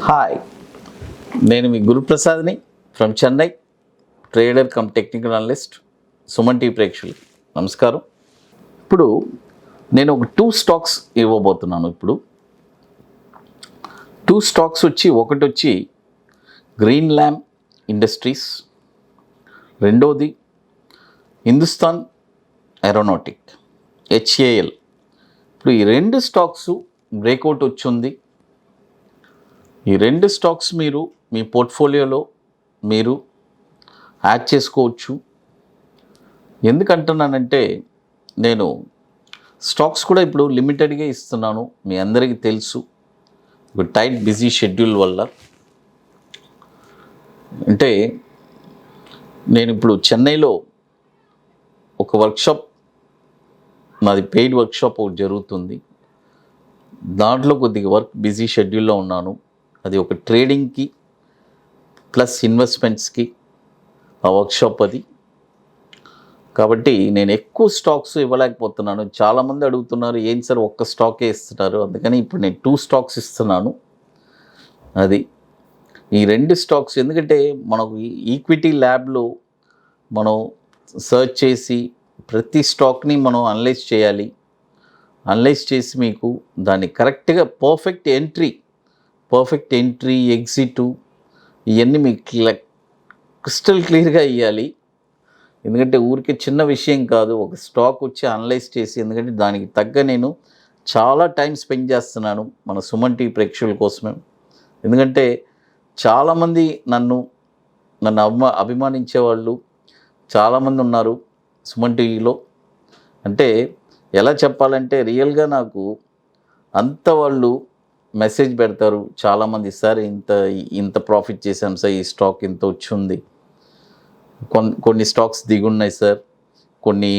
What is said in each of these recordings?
Hi, నేను మీ గురుప్రసాద్ని from Chennai, trader cum technical analyst. Suman TV ప్రేక్షకులకి నమస్కారం. ఇప్పుడు నేను ఒక 2 స్టాక్స్ ఇవ్వబోతున్నాను. ఇప్పుడు 2 స్టాక్స్ ఒకటి వచ్చి గ్రీన్ ల్యాంప్ ఇండస్ట్రీస్, రెండోది హిందుస్థాన్ ఏరోనాటిక్ HAL. ఇప్పుడు ఈ 2 స్టాక్స్ బ్రేక్అవుట్ వచ్చింది. ఈ 2 స్టాక్స్ మీరు మీ పోర్ట్ఫోలియోలో మీరు యాడ్ చేసుకోవచ్చు. ఎందుకంటున్నానంటే నేను స్టాక్స్ కూడా ఇప్పుడు లిమిటెడ్గా ఇస్తున్నాను. మీ అందరికీ తెలుసు, ఒక టైట్ బిజీ షెడ్యూల్ వల్ల. అంటే నేను ఇప్పుడు చెన్నైలో ఒక వర్క్షాప్, నాది పెయిడ్ వర్క్షాప్ ఒకటి జరుగుతుంది. దాంట్లో కొద్దిగా వర్క్ బిజీ షెడ్యూల్లో ఉన్నాను. అది ఒక ట్రేడింగ్కి ప్లస్ ఇన్వెస్ట్మెంట్స్కి ఆ వర్క్షాప్ అది. కాబట్టి నేను ఎక్కువ స్టాక్స్ ఇవ్వలేకపోతున్నాను. చాలామంది అడుగుతున్నారు, ఏం సార్ ఒక్క స్టాకే ఇస్తున్నారు? అందుకని ఇప్పుడు నేను 2 స్టాక్స్ ఇస్తున్నాను. అది ఈ 2 స్టాక్స్ ఎందుకంటే మనకు ఈక్విటీ ల్యాబ్లో మనం సర్చ్ చేసి ప్రతి స్టాక్ని మనం అనలైజ్ చేయాలి. అనలైజ్ చేసి మీకు దాన్ని కరెక్ట్గా పర్ఫెక్ట్ ఎంట్రీ ఎగ్జిట్ ఇవన్నీ మీకు క్రిస్టల్ క్లియర్గా ఇవ్వాలి. ఎందుకంటే ఊరికే చిన్న విషయం కాదు ఒక స్టాక్ అనలైజ్ చేసి. ఎందుకంటే దానికి తగ్గ నేను చాలా టైం స్పెండ్ చేస్తున్నాను మన సుమన్ టీవీ ప్రేక్షకుల కోసమే. ఎందుకంటే చాలామంది నన్ను అభిమానించే వాళ్ళు చాలామంది ఉన్నారు సుమన్ టీవీలో. అంటే ఎలా చెప్పాలంటే రియల్గా నాకు అంత వాళ్ళు మెసేజ్ పెడతారు చాలామంది, సార్ ఇంత ప్రాఫిట్ చేశాం సార్, ఈ స్టాక్ ఇంత వచ్చింది, కొన్ని స్టాక్స్ దిగున్నాయి సార్, కొన్ని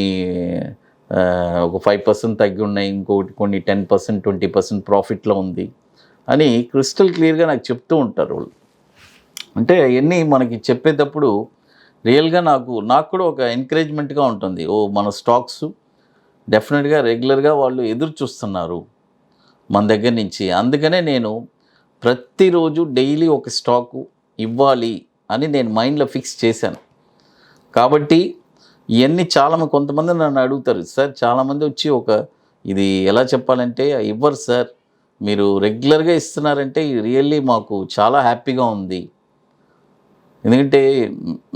ఒక 5% తగ్గి ఉన్నాయి, ఇంకొకటి కొన్ని 10% 20% ప్రాఫిట్లో ఉంది అని క్రిస్టల్ క్లియర్గా నాకు చెప్తూ ఉంటారు వాళ్ళు. అంటే అవన్నీ మనకి చెప్పేటప్పుడు రియల్గా నాకు కూడా ఒక ఎంకరేజ్మెంట్గా ఉంటుంది. మన స్టాక్స్ డెఫినెట్గా రెగ్యులర్గా వాళ్ళు ఎదురు చూస్తున్నారు మన దగ్గర నుంచి. అందుకనే నేను ప్రతిరోజు డైలీ ఒక స్టాకు ఇవ్వాలి అని నేను మైండ్లో ఫిక్స్ చేశాను. కాబట్టి ఇవన్నీ కొంతమంది నన్ను అడుగుతారు, సార్ చాలామంది ఇది ఎలా చెప్పాలంటే ఇవ్వరు సార్, మీరు రెగ్యులర్గా ఇస్తున్నారంటే రియల్లీ మాకు చాలా హ్యాపీగా ఉంది. ఎందుకంటే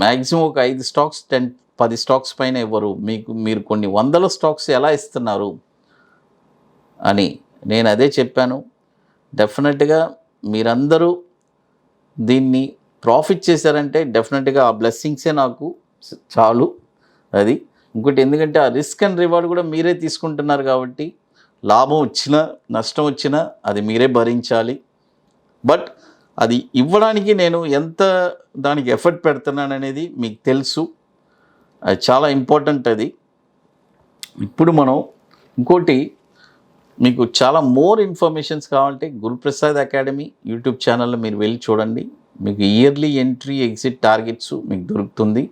మ్యాక్సిమం ఒక 5 స్టాక్స్ 10 స్టాక్స్ పైన ఇవ్వరు, మీరు కొన్ని వందల స్టాక్స్ ఎలా ఇస్తున్నారు అని నేను అదే చెప్పాను. డెఫినెట్గా మీరందరూ దీన్ని ప్రాఫిట్ చేశారంటే డెఫినెట్గా ఆ బ్లెస్సింగ్సే నాకు చాలు. అది ఇంకోటి, ఎందుకంటే ఆ రిస్క్ అండ్ రివార్డ్ కూడా మీరే తీసుకుంటున్నారు కాబట్టి లాభం వచ్చినా నష్టం వచ్చినా అది మీరే భరించాలి. బట్ అది ఇవ్వడానికి నేను ఎంత దానికి ఎఫర్ట్ పెడుతున్నాననేది మీకు తెలుసు. అది చాలా ఇంపార్టెంట్. అది ఇప్పుడు మనం ఇంకోటి, మీకు చాలా మోర్ ఇన్ఫర్మేషన్స్ కావాలంటే గురుప్రసాద్ అకాడమీ యూట్యూబ్ ఛానల్లో మీరు వెళ్ళి చూడండి. మీకు ఇయర్లీ ఎంట్రీ ఎగ్జిట్ టార్గెట్స్ మీకు దొరుకుతుంది.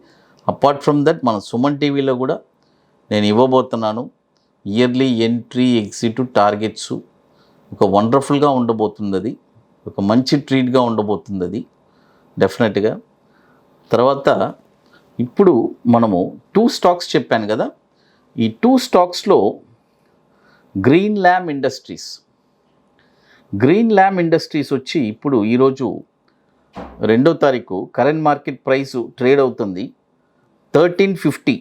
అపార్ట్ ఫ్రమ్ దట్ మన సుమన్ టీవీలో కూడా నేను ఇవ్వబోతున్నాను ఇయర్లీ ఎంట్రీ ఎగ్జిట్ టార్గెట్స్. ఒక వండర్ఫుల్గా ఉండబోతుంది, అది ఒక మంచి ట్రీట్గా ఉండబోతుంది అది డెఫినెట్గా. తర్వాత ఇప్పుడు మనము 2 స్టాక్స్ చెప్పాను కదా, ఈ 2 స్టాక్స్లో గ్రీన్ ల్యాంప్ ఇండస్ట్రీస్ ఇప్పుడు ఈరోజు 2వ తారీఖు కరెంట్ మార్కెట్ ప్రైస్ ట్రేడ్ అవుతుంది 1350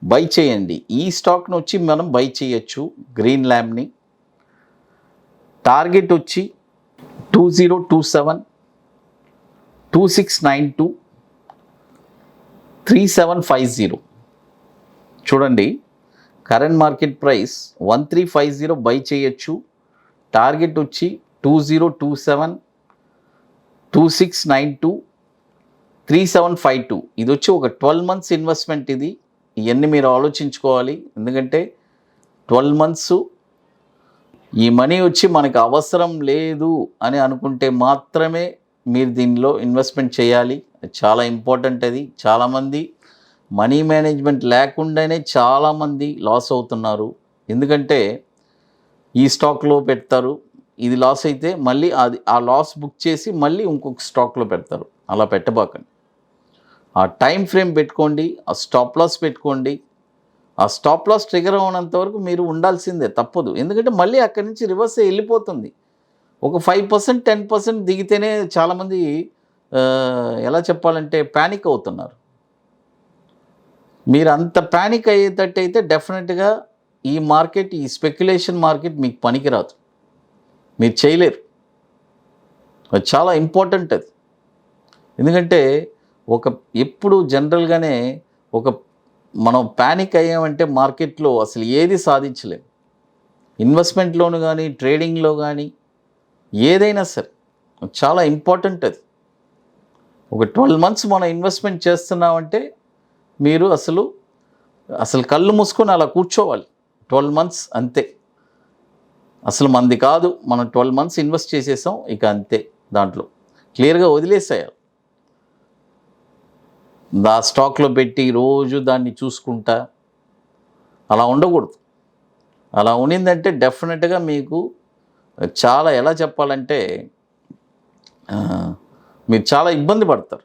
బై చేయండి. ఈ స్టాక్ను మనం బై చేయొచ్చు. గ్రీన్ ల్యాంప్ని టార్గెట్ 2027, 2692, 3750. చూడండి, కరెంట్ మార్కెట్ ప్రైస్ 1350 బై చేయొచ్చు. టార్గెట్ 2027, 2692, 3752. ఇది ఒక 12 months ఇన్వెస్ట్మెంట్. ఇవన్నీ మీరు ఆలోచించుకోవాలి. ఎందుకంటే 12 months ఈ మనీ మనకు అవసరం లేదు అని అనుకుంటే మాత్రమే మీరు దీనిలో ఇన్వెస్ట్మెంట్ చేయాలి. చాలా ఇంపార్టెంట్. అది చాలామంది మనీ మేనేజ్మెంట్ లేకుండానే చాలామంది లాస్ అవుతున్నారు. ఎందుకంటే ఈ స్టాక్లో పెడతారు, ఇది లాస్ అయితే మళ్ళీ ఆ లాస్ బుక్ చేసి మళ్ళీ ఇంకొక స్టాక్లో పెడతారు. అలా పెట్టబాకండి. ఆ టైం ఫ్రేమ్ పెట్టుకోండి, ఆ స్టాప్ లాస్ పెట్టుకోండి. ఆ స్టాప్ లాస్ ట్రిగర్ అవునంత వరకు మీరు ఉండాల్సిందే, తప్పదు. ఎందుకంటే మళ్ళీ అక్కడి నుంచి రివర్స్ వెళ్ళిపోతుంది. ఒక 5% 10% దిగితేనే చాలామంది ఎలా చెప్పాలంటే ప్యానిక్ అవుతున్నారు. మీరు అంత ప్యానిక్ అయ్యేటట్టయితే డెఫినెట్గా ఈ మార్కెట్, ఈ స్పెక్యులేషన్ మార్కెట్ మీకు పనికిరాదు, మీరు చేయలేరు. అది చాలా ఇంపార్టెంట్ అది. ఎందుకంటే ఎప్పుడు జనరల్గానే మనం ప్యానిక్ అయ్యామంటే మార్కెట్లో అసలు ఏది సాధించలేము. ఇన్వెస్ట్మెంట్లోను కానీ, ట్రేడింగ్లో కానీ, ఏదైనా సరే చాలా ఇంపార్టెంట్ అది. ఒక 12 months మనం ఇన్వెస్ట్మెంట్ చేస్తున్నామంటే మీరు అసలు కళ్ళు మూసుకొని అలా కూర్చోవాలి 12 months, అంతే. అసలు మంది కాదు, మనం 12 months ఇన్వెస్ట్ చేసేసాం, ఇక అంతే. దాంట్లో క్లియర్గా వదిలేసేయాలి. స్టాక్లో పెట్టి రోజు దాన్ని చూసుకుంటా అలా ఉండకూడదు. అలా ఉన్నిందంటే డెఫినెట్గా మీకు చాలా, ఎలా చెప్పాలంటే మీరు చాలా ఇబ్బంది పడతారు.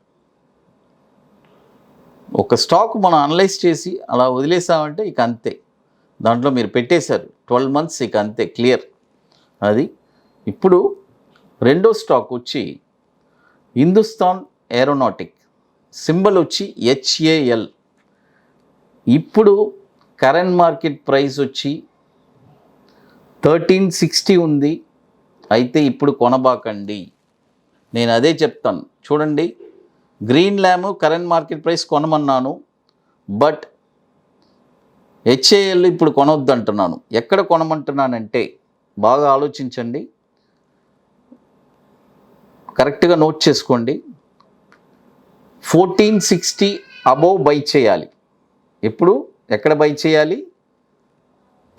ఒక స్టాక్ మనం అనలైజ్ చేసి అలా వదిలేసామంటే ఇక అంతే. దాంట్లో మీరు పెట్టేశారు 12 months, ఇక అంతే, క్లియర్. అది ఇప్పుడు రెండో స్టాక్ వచ్చి హిందుస్థాన్ ఏరోనాటిక్, సింబల్ వచ్చి HAL. ఇప్పుడు కరెంట్ మార్కెట్ ప్రైస్ వచ్చి 1360 ఉంది. అయితే ఇప్పుడు కొనబాకండి, నేను అదే చెప్తాను. చూడండి, green lamp current market price కొనమన్నాను, బట్ HAL ఇప్పుడు కొనవద్దు అంటున్నాను. ఎక్కడ కొనమంటున్నానంటే బాగా ఆలోచించండి, కరెక్ట్గా నోట్ చేసుకోండి. 1460 అబోవ్ బై చేయాలి. ఇప్పుడు ఎక్కడ బై చేయాలి?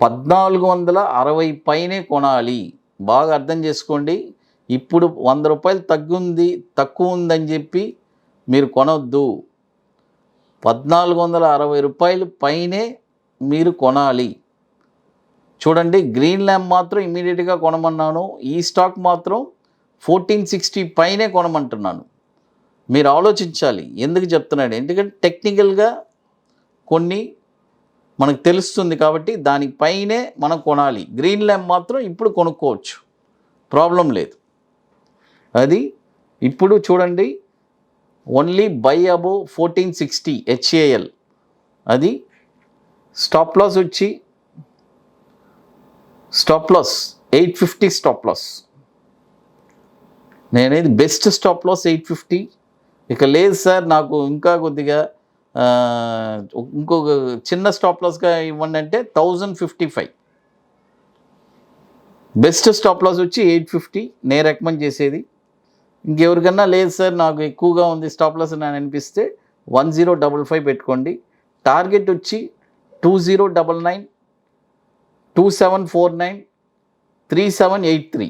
1460 పైనే కొనాలి. బాగా అర్థం చేసుకోండి. ఇప్పుడు 100 రూపాయలు తక్కువ ఉందని చెప్పి మీరు కొనొద్దు. 1460 రూపాయలు పైనే మీరు కొనాలి. చూడండి, గ్రీన్ ల్యాంప్ మాత్రం ఇమీడియట్గా కొనమన్నాను, ఈ స్టాక్ మాత్రం 1460 పైనే కొనమంటున్నాను. మీరు ఆలోచించాలి ఎందుకు చెప్తున్నాడు. ఎందుకంటే టెక్నికల్గా కొన్ని మనకు తెలుస్తుంది కాబట్టి దానిపైనే మనం కొనాలి. గ్రీన్ ల్యాంప్ మాత్రం ఇప్పుడు కొనుక్కోవచ్చు, ప్రాబ్లం లేదు. అది ఇప్పుడు చూడండి, ఓన్లీ బై అబోవ్ 1460 HAL. అది స్టాప్ లాస్ వచ్చి 850 స్టాప్ లాస్. నేనేది బెస్ట్ స్టాప్ లాస్ 850. ఇక లేదు సార్, నాకు ఇంకా కొద్దిగా ఇంకొక చిన్న స్టాప్ లాస్గా ఇవ్వండి అంటే 1055. బెస్ట్ స్టాప్ లాస్ వచ్చి 850 నేను రికమెండ్ చేసేది. ఇంకెవరికన్నా లేదు సార్ నాకు ఎక్కువగా ఉంది స్టాప్ లాస్ అని అనిపిస్తే 1055 పెట్టుకోండి. టార్గెట్ వచ్చి 2099, 2749, 3783.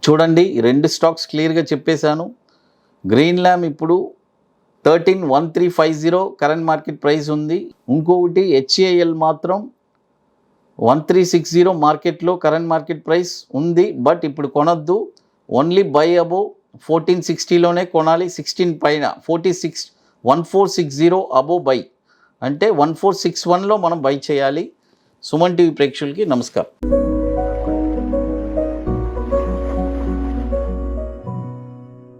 చూడండి, రెండు స్టాక్స్ క్లియర్గా చెప్పేశాను. గ్రీన్ ల్యాంప్ ఇప్పుడు 131350 కరెంట్ మార్కెట్ ప్రైస్ ఉంది. ఇంకొకటి HAL మాత్రం 1360 మార్కెట్లో కరెంట్ మార్కెట్ ప్రైస్ ఉంది, బట్ ఇప్పుడు కొనొద్దు. ఓన్లీ బై అబోవ్ 1460లోనే కొనాలి. 16 పైన 1460 అబోవ్ బై అంటే 1461లో మనం బై చేయాలి. సుమన్ టీవీ ప్రేక్షకులకి నమస్కారం.